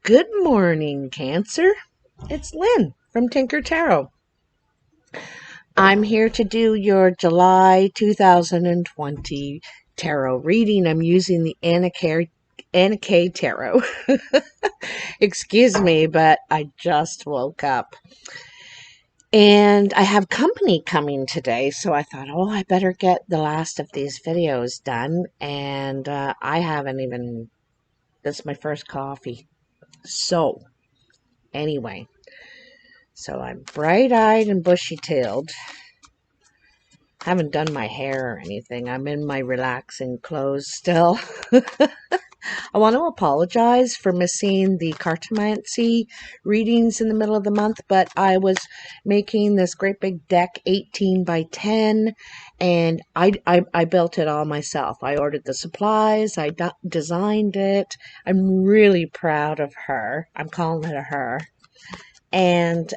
Good morning, Cancer. It's Lynn from Tinker Tarot. I'm here to do your July 2020 tarot reading. I'm using the Anna K Tarot. Excuse me, but I just woke up. And I have company coming today, so I thought, I better get the last of these videos done. And I haven't even, this is my first coffee. So, anyway, so I'm bright-eyed and bushy-tailed. Haven't done my hair or anything. I'm in my relaxing clothes still. I want to apologize for missing the cartomancy readings in the middle of the month, but I was making this great big deck, 18 by 10, and I built it all myself. I ordered the supplies, I designed it. I'm really proud of her. I'm calling it a her. And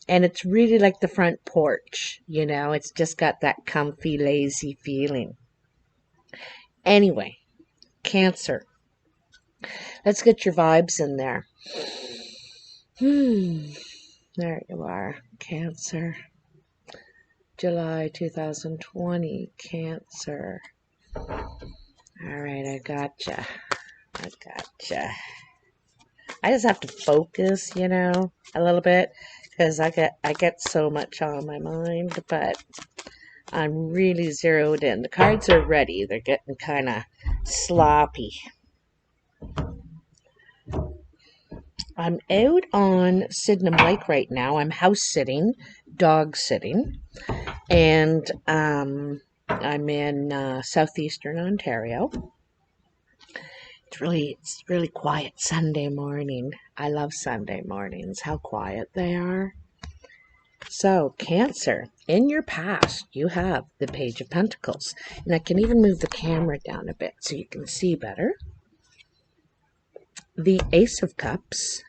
it's really like the front porch, you know, it's just got that comfy, lazy feeling. Anyway, Cancer. Let's get your vibes in there. There you are, Cancer. July 2020, Cancer. All right, I gotcha. I just have to focus, you know, a little bit, because I get so much on my mind, but I'm really zeroed in. The cards are ready. They're getting kind of sloppy. I'm out on Sydenham Lake right now. I'm house sitting, dog sitting, and I'm in southeastern Ontario. It's really quiet Sunday morning. I love Sunday mornings, how quiet they are. So, Cancer, in your past, you have the Page of Pentacles. And I can even move the camera down a bit so you can see better. The Ace of Cups.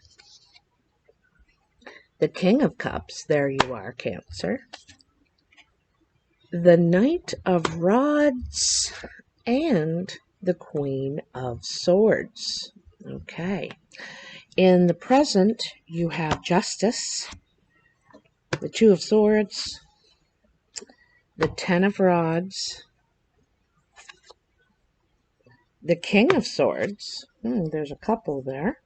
The King of Cups. There you are, Cancer. The Knight of Rods. And the Queen of Swords. Okay. In the present, you have Justice, the Two of Swords, the Ten of Rods, the King of Swords, there's a couple there,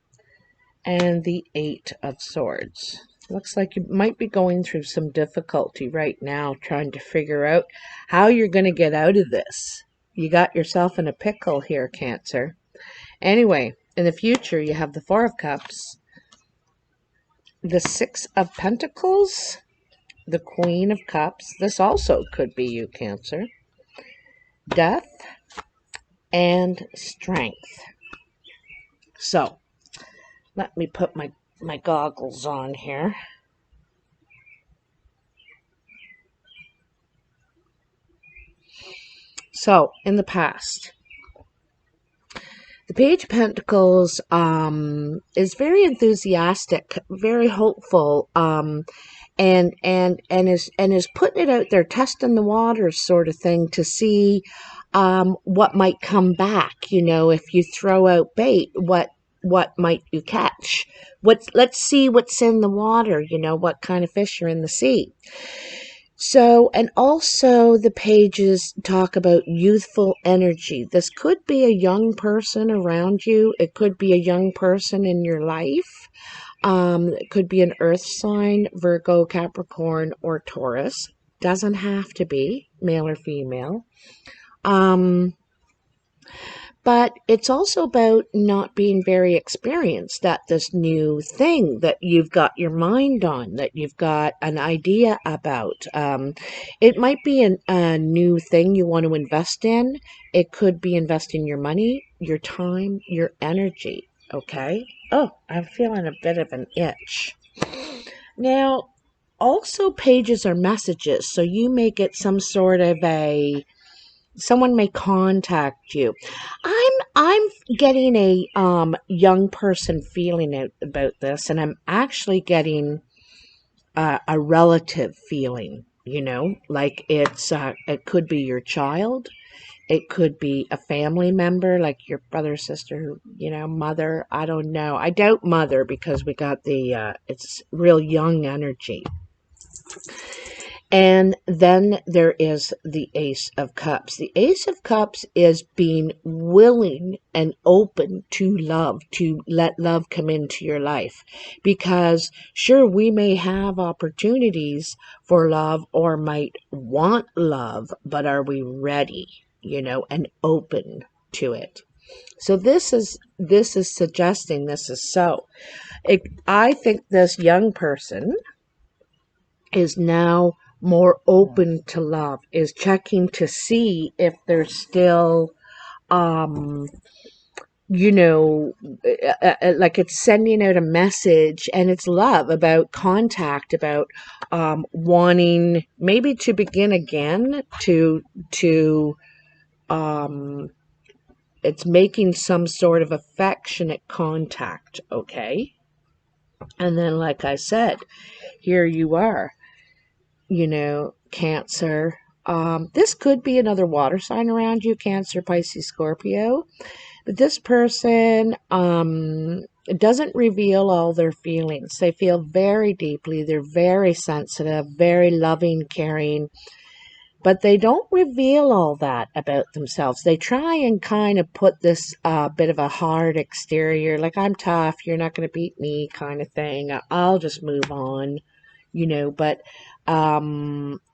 and the Eight of Swords. Looks like you might be going through some difficulty right now trying to figure out how you're going to get out of this. You got yourself in a pickle here, Cancer. Anyway, in the future, you have the Four of Cups, the Six of Pentacles, the Queen of Cups. This also could be you, Cancer. Death and Strength. So, let me put my goggles on here. So, in the past, the Page of Pentacles is very enthusiastic, very hopeful, and is putting it out there, testing the waters, sort of thing, to see what might come back. You know, if you throw out bait, what might you catch? Let's see what's in the water. You know, what kind of fish are in the sea. So, and also the pages talk about youthful energy. This could be a young person around you. It could be a young person in your life. It could be an earth sign, Virgo, Capricorn, or Taurus. Doesn't have to be male or female. But it's also about not being very experienced at this new thing that you've got your mind on, that you've got an idea about. It might be a new thing you want to invest in. It could be investing your money, your time, your energy. Okay? Oh, I'm feeling a bit of an itch. Now, also pages are messages, so you may get some sort of someone may contact you. I'm getting a young person feeling out about this, and I'm actually getting a relative feeling. You know, like it could be your child, It could be a family member, like your brother, sister, mother. I don't know. I doubt mother, because we got the, it's real young energy. And then there is the Ace of Cups. The Ace of Cups is being willing and open to love, to let love come into your life. Because sure, we may have opportunities for love or might want love, but are we ready, and open to it? So this is suggesting this is so. I think this young person is now more open to love, is checking to see if there's still, like it's sending out a message, and it's love, about contact, about wanting maybe to begin again, to it's making some sort of affectionate contact, okay? And then, like I said, here you are, Cancer. This could be another water sign around you, Cancer, Pisces, Scorpio. But this person doesn't reveal all their feelings. They feel very deeply. They're very sensitive, very loving, caring. But they don't reveal all that about themselves. They try and kind of put this bit of a hard exterior, like, I'm tough, you're not going to beat me, kind of thing. I'll just move on. But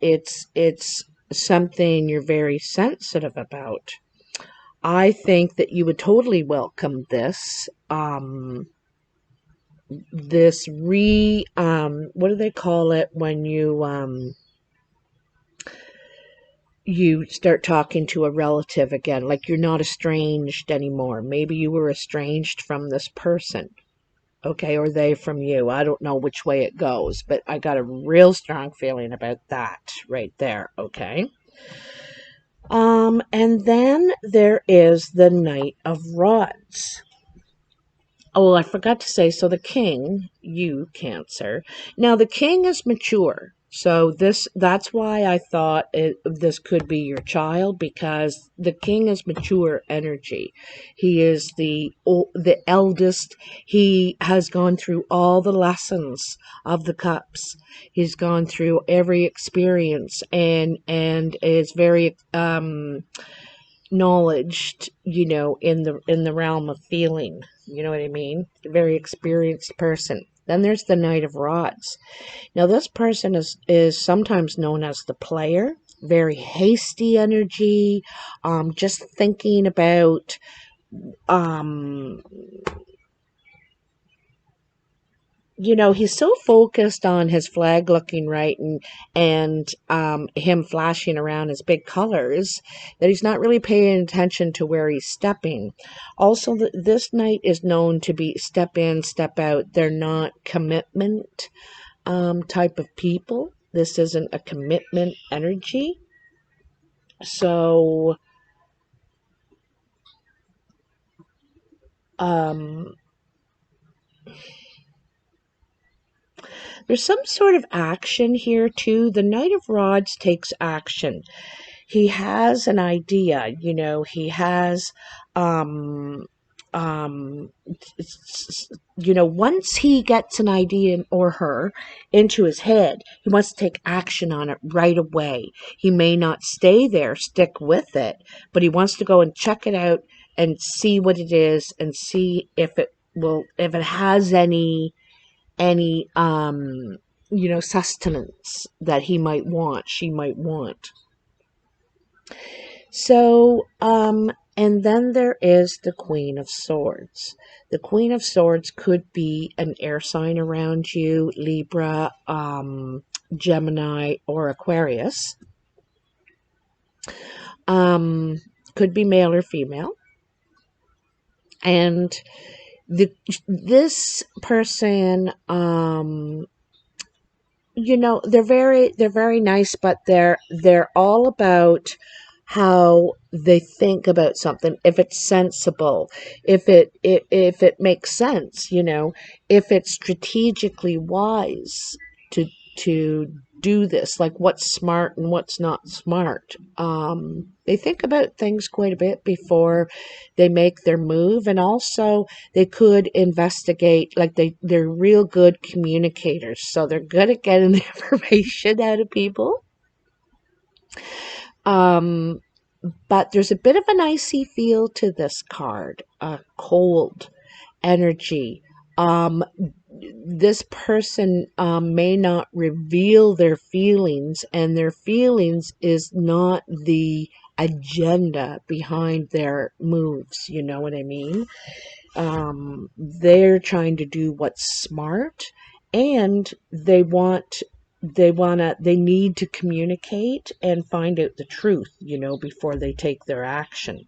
it's something you're very sensitive about. I think that you would totally welcome this what do they call it when you start talking to a relative again, like you're not estranged anymore. Maybe you were estranged from this person. Okay, or they from you. I don't know which way it goes, but I got a real strong feeling about that right there, okay? And then there is the Knight of Rods. Oh, I forgot to say, so the king, you, Cancer. Now, the king is mature. So that's why I thought this could be your child, because the king is mature energy. He is the eldest. He has gone through all the lessons of the cups. He's gone through every experience, and is very knowledged, in the realm of feeling. You know what I mean? A very experienced person. Then there's the Knight of Rods. Now, this person is sometimes known as the player. Very hasty energy, just thinking about he's so focused on his flag looking right, and him flashing around his big colors, that he's not really paying attention to where he's stepping. Also, this knight is known to be step in, step out. They're not commitment type of people. This isn't a commitment energy. So, there's some sort of action here too. The Knight of Rods takes action. He has an idea, he has, once he gets an idea, or her, into his head, he wants to take action on it right away. He may not stay there, stick with it, but he wants to go and check it out and see what it is, and see if it has any sustenance that he might want, she might want. So, and then there is the Queen of Swords. The Queen of Swords could be an air sign around you, Libra, Gemini, or Aquarius. Could be male or female. And this person, they're very nice, but they're all about how they think about something. If it's sensible, if it makes sense, if it's strategically wise to do this, like what's smart and what's not smart. They think about things quite a bit before they make their move, and also they could investigate, like they're real good communicators, so they're good at getting the information out of people. But there's a bit of an icy feel to this card, a cold energy. This person may not reveal their feelings, and their feelings is not the agenda behind their moves. You know what I mean? They're trying to do what's smart, and they need to communicate and find out the truth, before they take their action.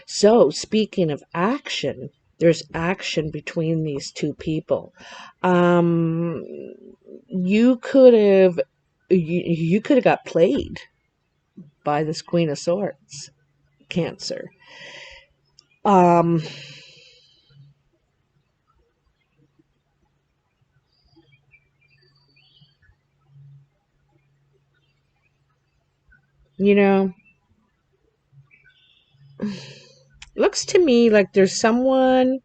So, speaking of action, there's action between these two people. You could have got played by this Queen of Swords, Cancer. Looks to me like there's someone,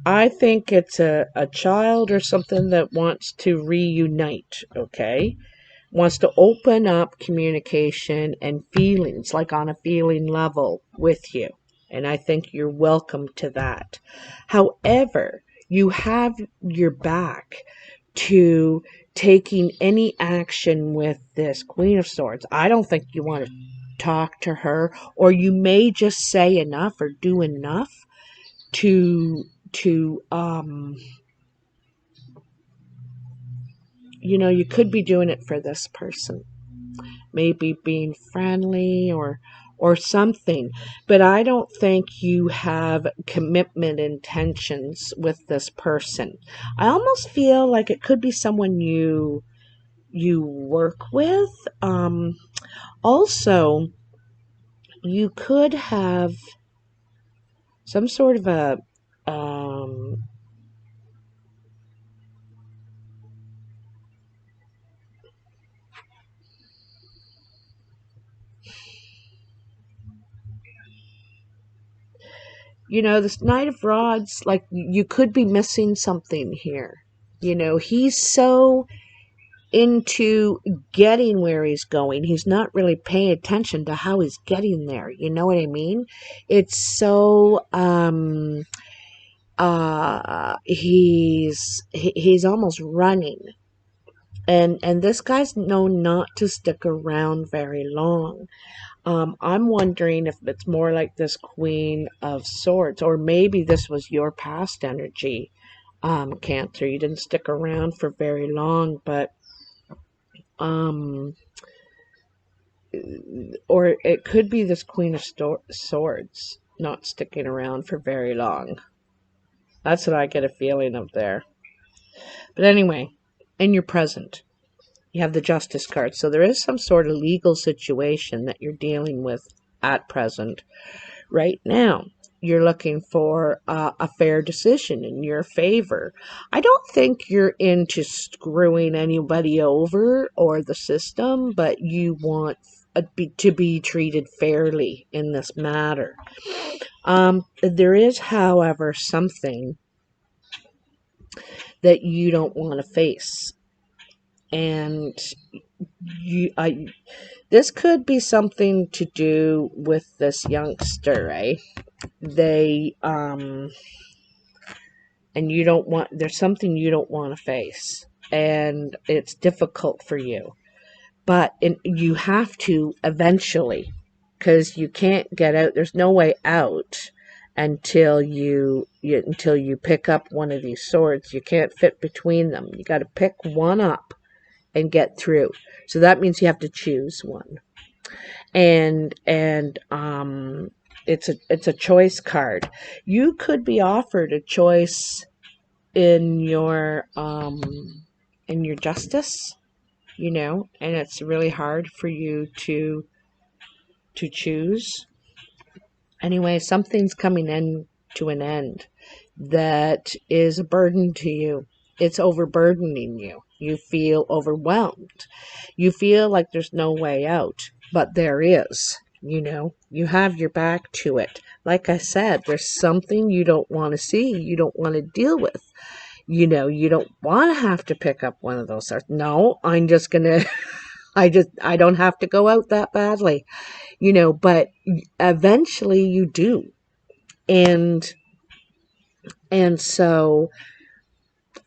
I think it's a child or something that wants to reunite, okay? Wants to open up communication and feelings, like on a feeling level with you. And I think you're welcome to that. However, you have your back to taking any action with this Queen of Swords. I don't think you want to talk to her, or you may just say enough or do enough to you could be doing it for this person, maybe being friendly or something, but I don't think you have commitment intentions with this person. I almost feel like it could be someone you work with. Also, you could have some sort of a this Knight of Rods, like you could be missing something here. He's so into getting where he's going. He's not really paying attention to how he's getting there. You know what I mean? It's so he's almost running. And this guy's known not to stick around very long. I'm wondering if it's more like this Queen of Swords, or maybe this was your past energy, Cancer. You didn't stick around for very long, but or it could be this Queen of Swords not sticking around for very long. That's what I get a feeling of there. But anyway, in your present, you have the Justice card. So there is some sort of legal situation that you're dealing with at present. Right now, you're looking for a fair decision in your favor. I don't think you're into screwing anybody over or the system, but you want to be treated fairly in this matter. There is, however, something that you don't want to face. And this could be something to do with this youngster, right? And you don't want, there's something you don't want to face, and it's difficult for you, but you have to eventually, because you can't get out. There's no way out until you pick up one of these swords. You can't fit between them. You got to pick one up and get through. So that means you have to choose one. And it's a choice card. You could be offered a choice in your justice, and it's really hard for you to choose. Anyway, something's coming in to an end that is a burden to you. it's overburdening you. You feel overwhelmed. You feel like there's no way out, but there is. You know, you have your back to it. Like I said, there's something you don't want to see, you don't want to deal with. You know, you don't want to have to pick up one of those. No, I'm just going to, I don't have to go out that badly, you know, but eventually you do. And, and so,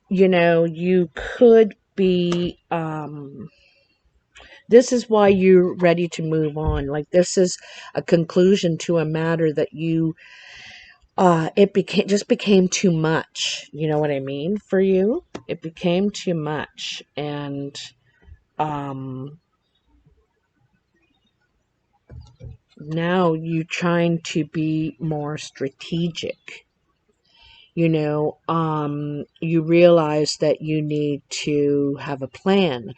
you know, you could be, this is why you're ready to move on. Like, this is a conclusion to a matter that you, it became too much. You know what I mean? For you, it became too much. And, now you're trying to be more strategic. You know, you realize that you need to have a plan.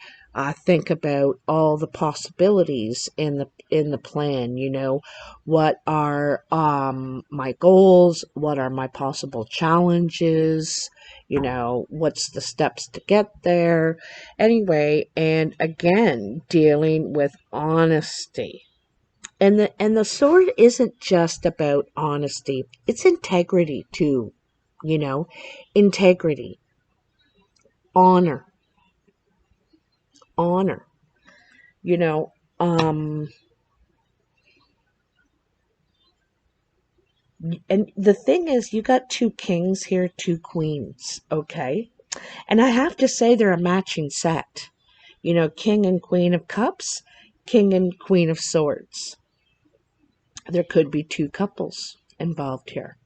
Think about all the possibilities in the plan. You know, what are my goals? What are my possible challenges? You know, what's the steps to get there? Anyway, and again, dealing with honesty. And the sword isn't just about honesty. It's integrity too. You know, integrity, honor, honor. You know, and the thing is, you got two kings here, two queens, okay? And I have to say they're a matching set. You know, king and queen of cups, king and queen of swords. There could be two couples involved here.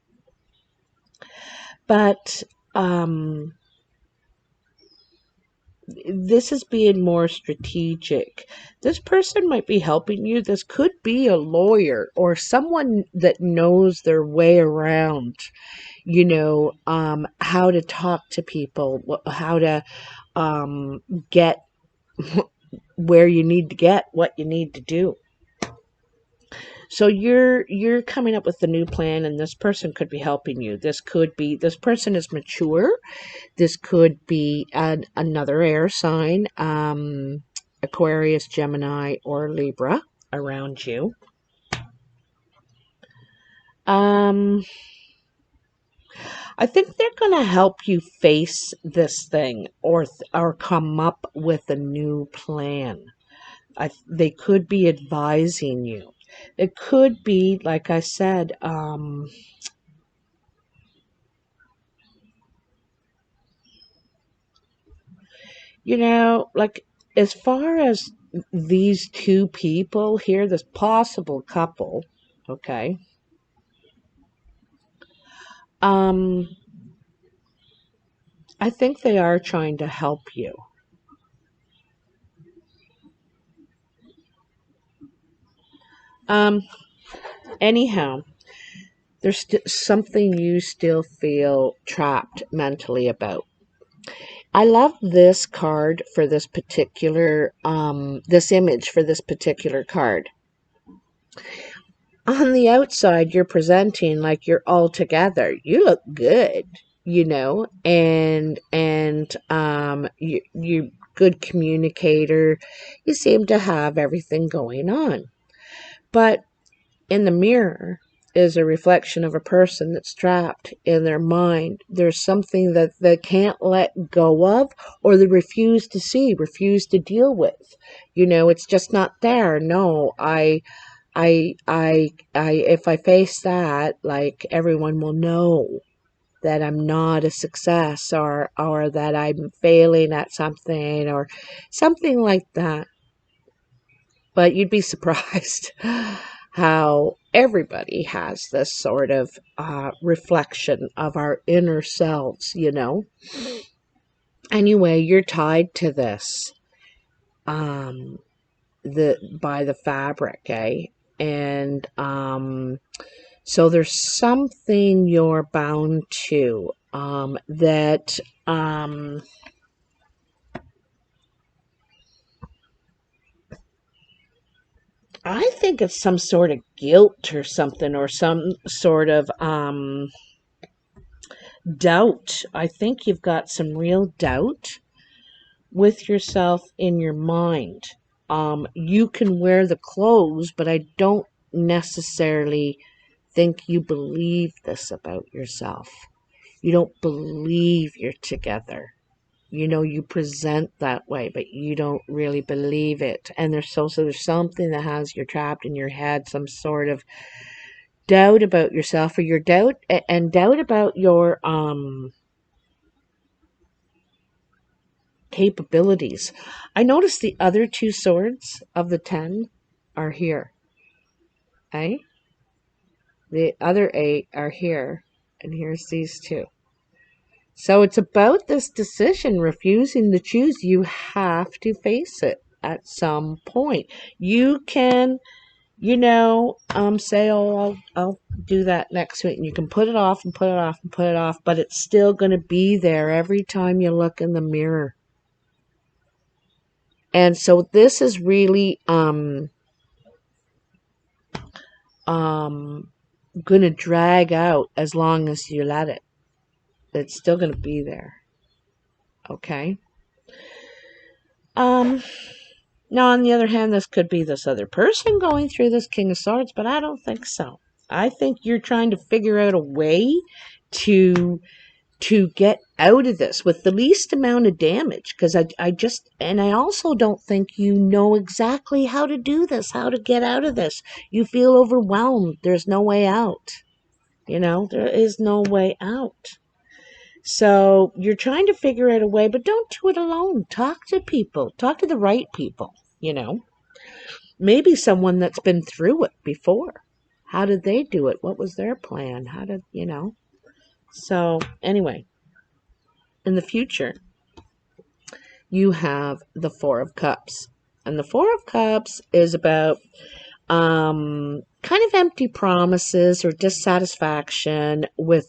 But, this is being more strategic. This person might be helping you. This could be a lawyer or someone that knows their way around, you know, how to talk to people, how to get where you need to get, what you need to do. So you're coming up with the new plan, and this person could be helping you. This person is mature. This could be another air sign, Aquarius, Gemini, or Libra around you. I think they're going to help you face this thing or come up with a new plan. They could be advising you. It could be, like I said, you know, like as far as these two people here, this possible couple, okay, I think they are trying to help you. Anyhow, there's something you still feel trapped mentally about. I love this card for this particular, this image for this particular card. On the outside, you're presenting like you're all together. You look good, you know, and you good communicator. You seem to have everything going on. But in the mirror is a reflection of a person that's trapped in their mind. There's something that they can't let go of, or they refuse to see, refuse to deal with. You know, it's just not there. No, if I face that, like, everyone will know that I'm not a success, or that I'm failing at something, or something like that. But you'd be surprised how everybody has this sort of reflection of our inner selves, you know. Anyway, you're tied to this by the fabric, eh? And so there's something you're bound to that I think it's some sort of guilt or something, or some sort of doubt. I think you've got some real doubt with yourself in your mind. You can wear the clothes, but I don't necessarily think you believe this about yourself. You don't believe you're together. You know, you present that way, but you don't really believe it. And so there's something that has you trapped in your head, some sort of doubt about yourself, or your doubt and doubt about your capabilities. I noticed the other two swords of the 10 are here. Okay? The other 8 are here, and here's these two. So it's about this decision, refusing to choose. You have to face it at some point. You can, say, oh, I'll do that next week. And you can put it off and put it off and put it off, but it's still going to be there every time you look in the mirror. And so this is really going to drag out as long as you let it. It's still going to be there. Okay? Now, on the other hand, this could be this other person going through this King of Swords, but I don't think so. I think you're trying to figure out a way to get out of this with the least amount of damage, because I also don't think you know exactly how to do this, how to get out of this. You feel overwhelmed. There's no way out. There is no way out. So you're trying to figure out a way, but don't do it alone. Talk to people. Talk to the right people, Maybe someone that's been through it before. How did they do it? What was their plan? How did, So anyway, in the future, you have the Four of Cups. And the Four of Cups is about kind of empty promises or dissatisfaction with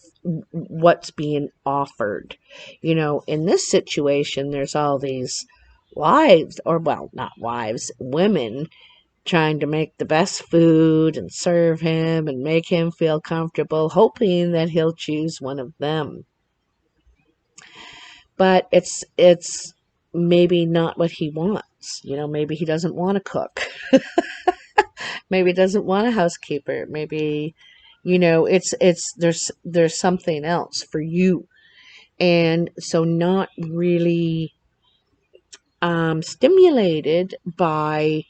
what's being offered. In this situation, there's all these wives, or well, not wives, women trying to make the best food and serve him and make him feel comfortable, hoping that he'll choose one of them. But it's maybe not what he wants. Maybe he doesn't want to cook. Maybe he doesn't want a housekeeper. Maybe, there's something else for you. And so not really stimulated by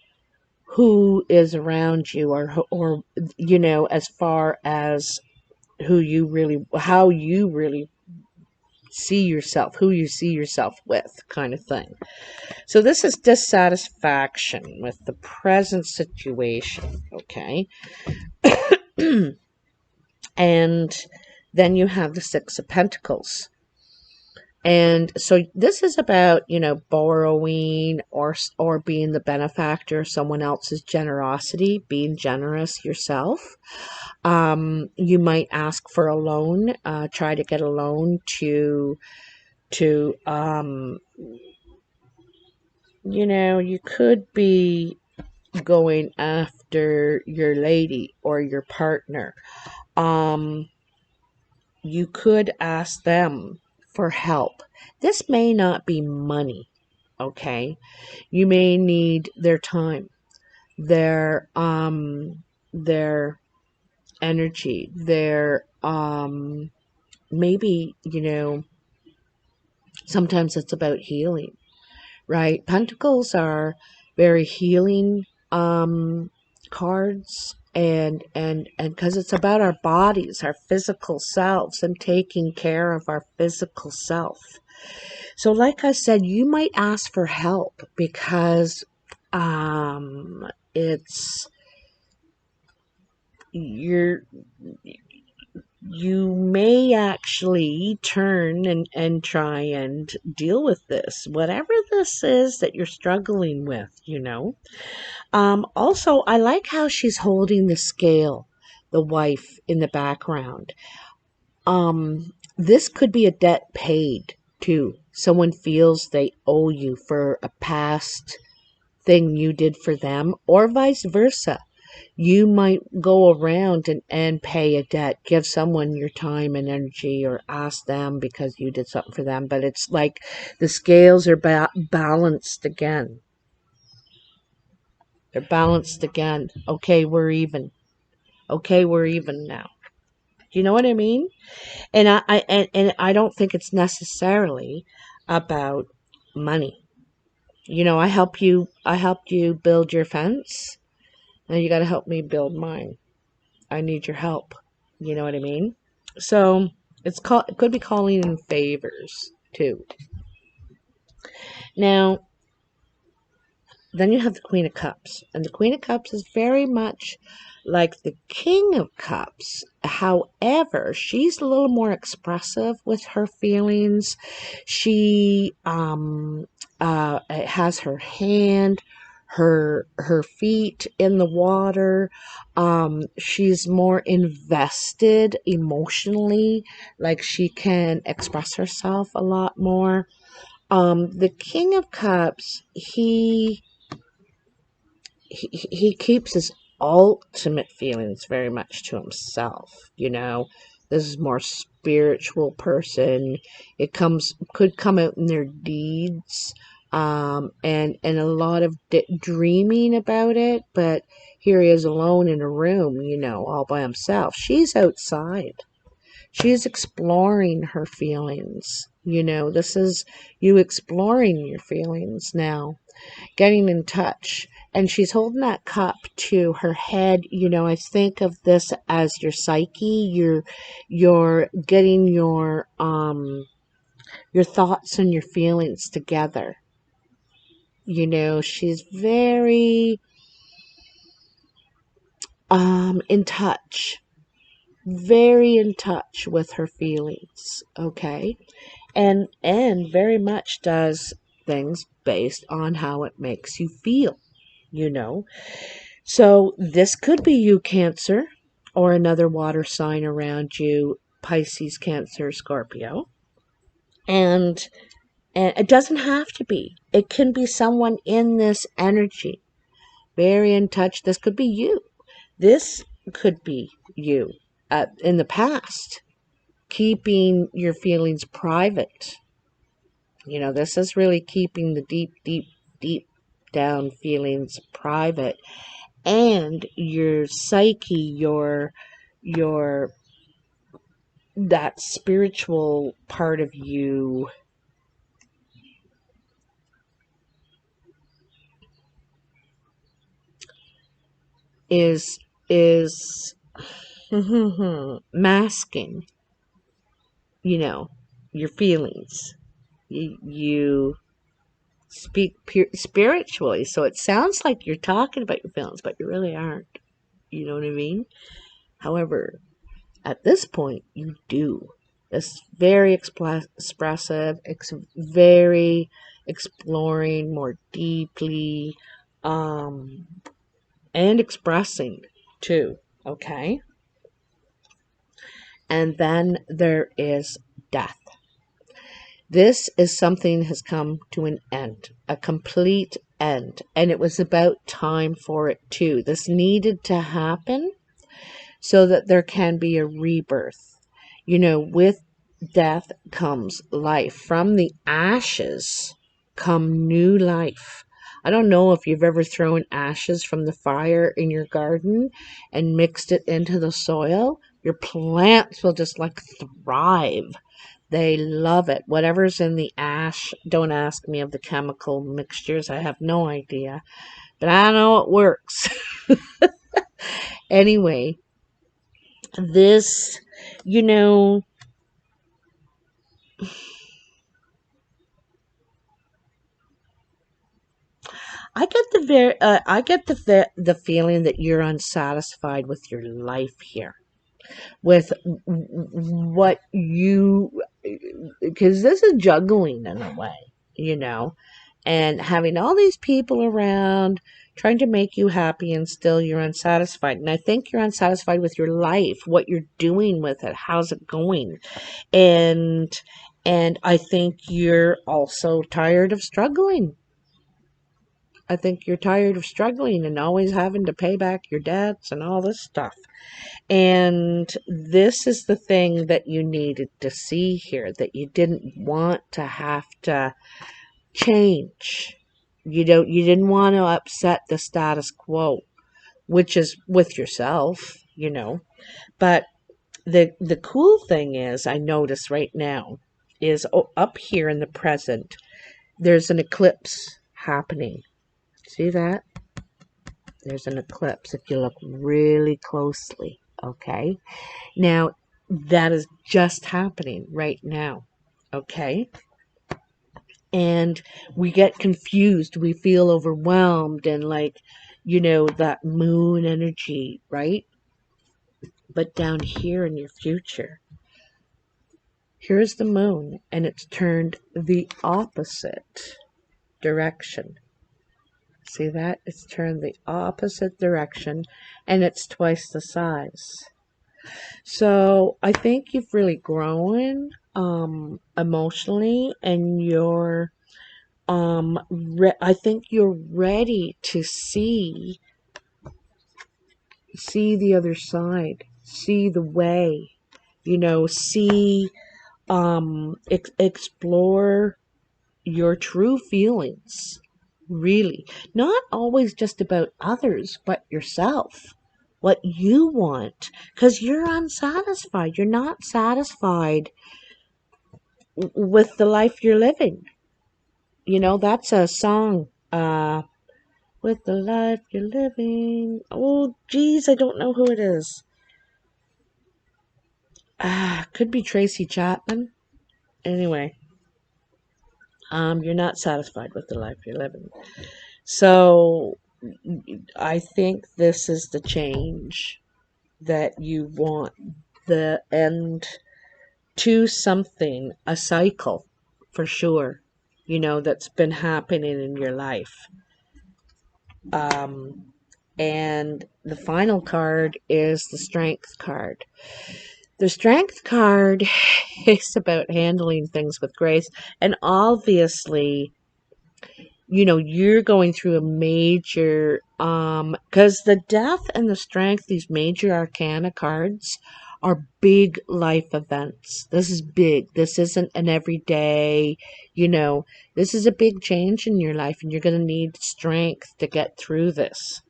who is around you, or as far as how you really see yourself, who you see yourself with, kind of thing. So this is dissatisfaction with the present situation, okay? And then you have the Six of Pentacles. And so this is about, borrowing or being the benefactor of someone else's generosity, being generous yourself. You might ask for a loan, try to get a loan to you could be going after your lady or your partner. You could ask them for help. This may not be money, okay? You may need their time, their energy, their maybe, sometimes it's about healing, right? Pentacles are very healing cards, and because it's about our bodies, our physical selves, and taking care of our physical self. So like I said, you might ask for help because you may actually turn and try and deal with this, whatever this is that you're struggling with, Also, I like how she's holding the scale, the wife in the background. This could be a debt paid too. Someone feels they owe you for a past thing you did for them, or vice versa. You might go around and pay a debt, give someone your time and energy, or ask them because you did something for them. But it's like the scales are balanced again. They're balanced again. Okay, we're even. Okay, we're even now. Do you know what I mean? And I don't think it's necessarily about money. You know, I helped you build your fence. Now you got to help me build mine. I need your help. You know what I mean? So it could be calling in favors too. Now, then you have the Queen of Cups. And the Queen of Cups is very much like the King of Cups. However, she's a little more expressive with her feelings. She has her hand, her feet in the water. She's more invested emotionally, like she can express herself a lot more. The King of Cups, he keeps his ultimate feelings very much to himself. You know, this is more spiritual person. It could come out in their deeds, and a lot of dreaming about it. But here he is alone in a room, you know, all by himself. She's outside. She's exploring her feelings. You know, this is you exploring your feelings now, getting in touch. And she's holding that cup to her head. You know, I think of this as your psyche. You're getting your thoughts and your feelings together. You know, she's very in touch. Very in touch with her feelings. Okay. And very much does things based on how it makes you feel, you know. So this could be you, Cancer, or another water sign around you, Pisces, Cancer, Scorpio. And it doesn't have to be. It can be someone in this energy, very in touch. This could be you. This could be you in the past, keeping your feelings private. You know, this is really keeping the deep, deep, deep down feelings private. And your psyche, your that spiritual part of you is masking, you know, your feelings. You speak spiritually, so it sounds like you're talking about your feelings, but you really aren't. You know what I mean? However, at this point, you do. It's very expressive. It's very exploring more deeply, and expressing too. Okay. And then there is death. This is something has come to an end, a complete end. And it was about time for it too. This needed to happen so that there can be a rebirth. You know, with death comes life. From the ashes come new life. I don't know if you've ever thrown ashes from the fire in your garden and mixed it into the soil. Your plants will just like thrive. They love it. Whatever's in the ash, don't ask me of the chemical mixtures. I have no idea. But I know it works. Anyway, this, you know, I get the feeling that you're unsatisfied with your life here, with what you, because this is juggling in a way, you know, and having all these people around trying to make you happy and still you're unsatisfied. And I think you're unsatisfied with your life, what you're doing with it, how's it going, and I think you're also tired of struggling. I think you're tired of struggling and always having to pay back your debts and all this stuff. And this is the thing that you needed to see here, that you didn't want to have to change. You didn't want to upset the status quo, which is with yourself, But the cool thing is, I notice right now, is up here in the present, there's an eclipse happening. See that? There's an eclipse if you look really closely, okay? Now, that is just happening right now, okay? And we get confused. We feel overwhelmed and like, that moon energy, right? But down here in your future, here's the moon, and it's turned the opposite direction. See that? It's turned the opposite direction, and it's twice the size. So I think you've really grown emotionally, and I think you're ready to see the other side, see the way, see explore your true feelings, really. Not always just about others, but yourself. What you want, because you're unsatisfied. You're not satisfied with the life you're living. That's a song. With the life you're living. Oh, geez, I don't know who it is. Could be Tracy Chapman. Anyway, you're not satisfied with the life you're living. So, I think this is the change that you want, the end to something, a cycle, for sure, that's been happening in your life. And the final card is the Strength card. The Strength card is about handling things with grace. And obviously, you're going through a major, because the Death and the Strength, these major arcana cards, are big life events. This is big. This isn't an everyday, this is a big change in your life, and you're going to need strength to get through this.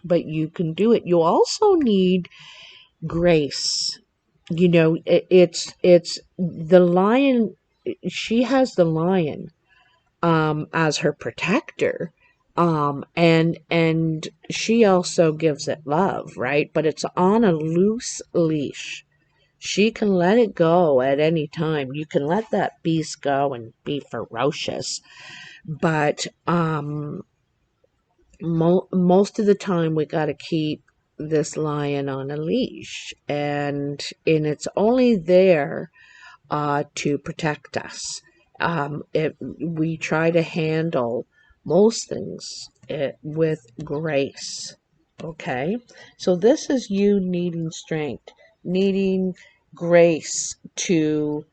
But you can do it. You also need grace. It's the lion. She has the lion as her protector, and she also gives it love, right? But it's on a loose leash. She can let it go at any time. You can let that beast go and be ferocious, but most of the time we got to keep this lion on a leash, and it's only there to protect us. We try to handle most things with grace. Okay, so this is you needing strength, needing grace to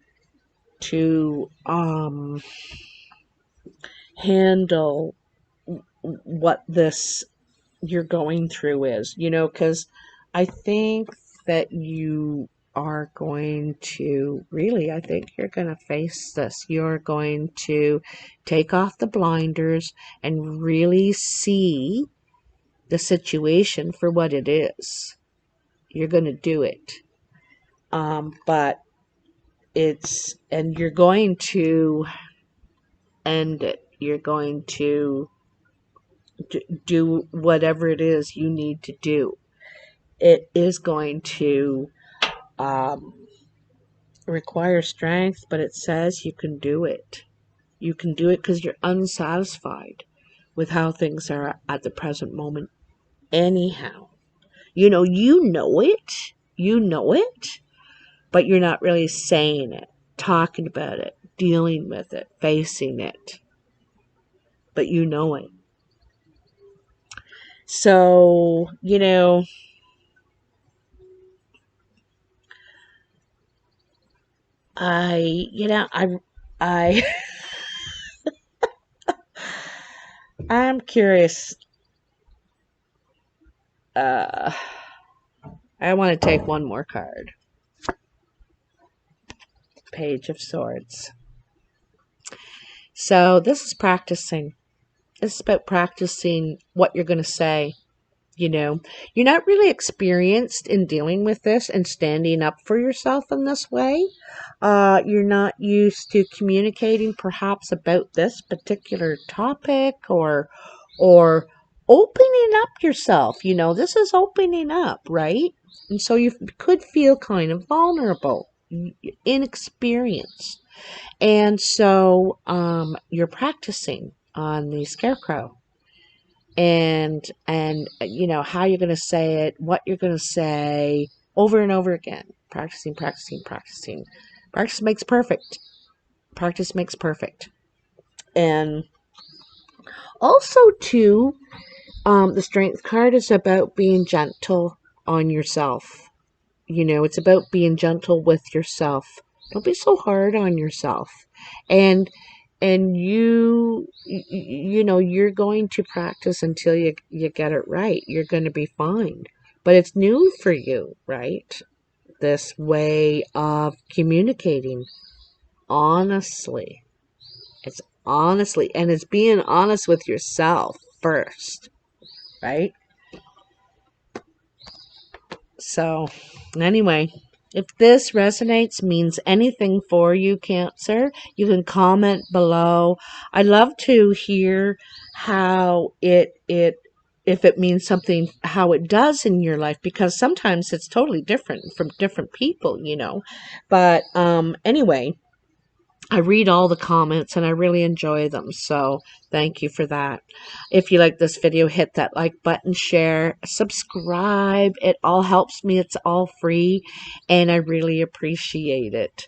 handle what this you're going through is, because I think that you are going to really, I think you're going to face this. You're going to take off the blinders and really see the situation for what it is. You're going to do it. But and you're going to end it. You're going to do whatever it is you need to do. It is going to require strength, but it says you can do it. You can do it because you're unsatisfied with how things are at the present moment anyhow. You know it. You know it, but you're not really saying it, talking about it, dealing with it, facing it. But you know it. So, I I'm curious. I want to take one more card. Page of Swords. So this is practicing. This is about practicing what you're going to say. You know, you're not really experienced in dealing with this and standing up for yourself in this way. You're not used to communicating perhaps about this particular topic or opening up yourself. You know, this is opening up, right? And so you could feel kind of vulnerable, inexperienced. And so you're practicing on the scarecrow and you know how you're going to say it, what you're going to say over and over again. Practicing, practicing, practicing. Practice makes perfect. Practice makes perfect. And also too, the strength card is about being gentle on yourself. You know, it's about being gentle with yourself. Don't be so hard on yourself. And you know, you're going to practice until you get it right. You're going to be fine. But it's new for you, right? This way of communicating honestly. It's honestly, and it's being honest with yourself first, right? So, anyway, if this resonates, means anything for you, Cancer, you can comment below. I'd love to hear how if it means something, how it does in your life, because sometimes it's totally different from different people, you know. But anyway, I read all the comments and I really enjoy them. So thank you for that. If you like this video, hit that like button, share, subscribe. It all helps me. It's all free and I really appreciate it.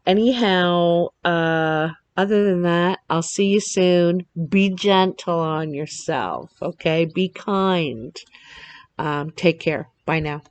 Anyhow, other than that, I'll see you soon. Be gentle on yourself. Okay. Be kind. Take care. Bye now.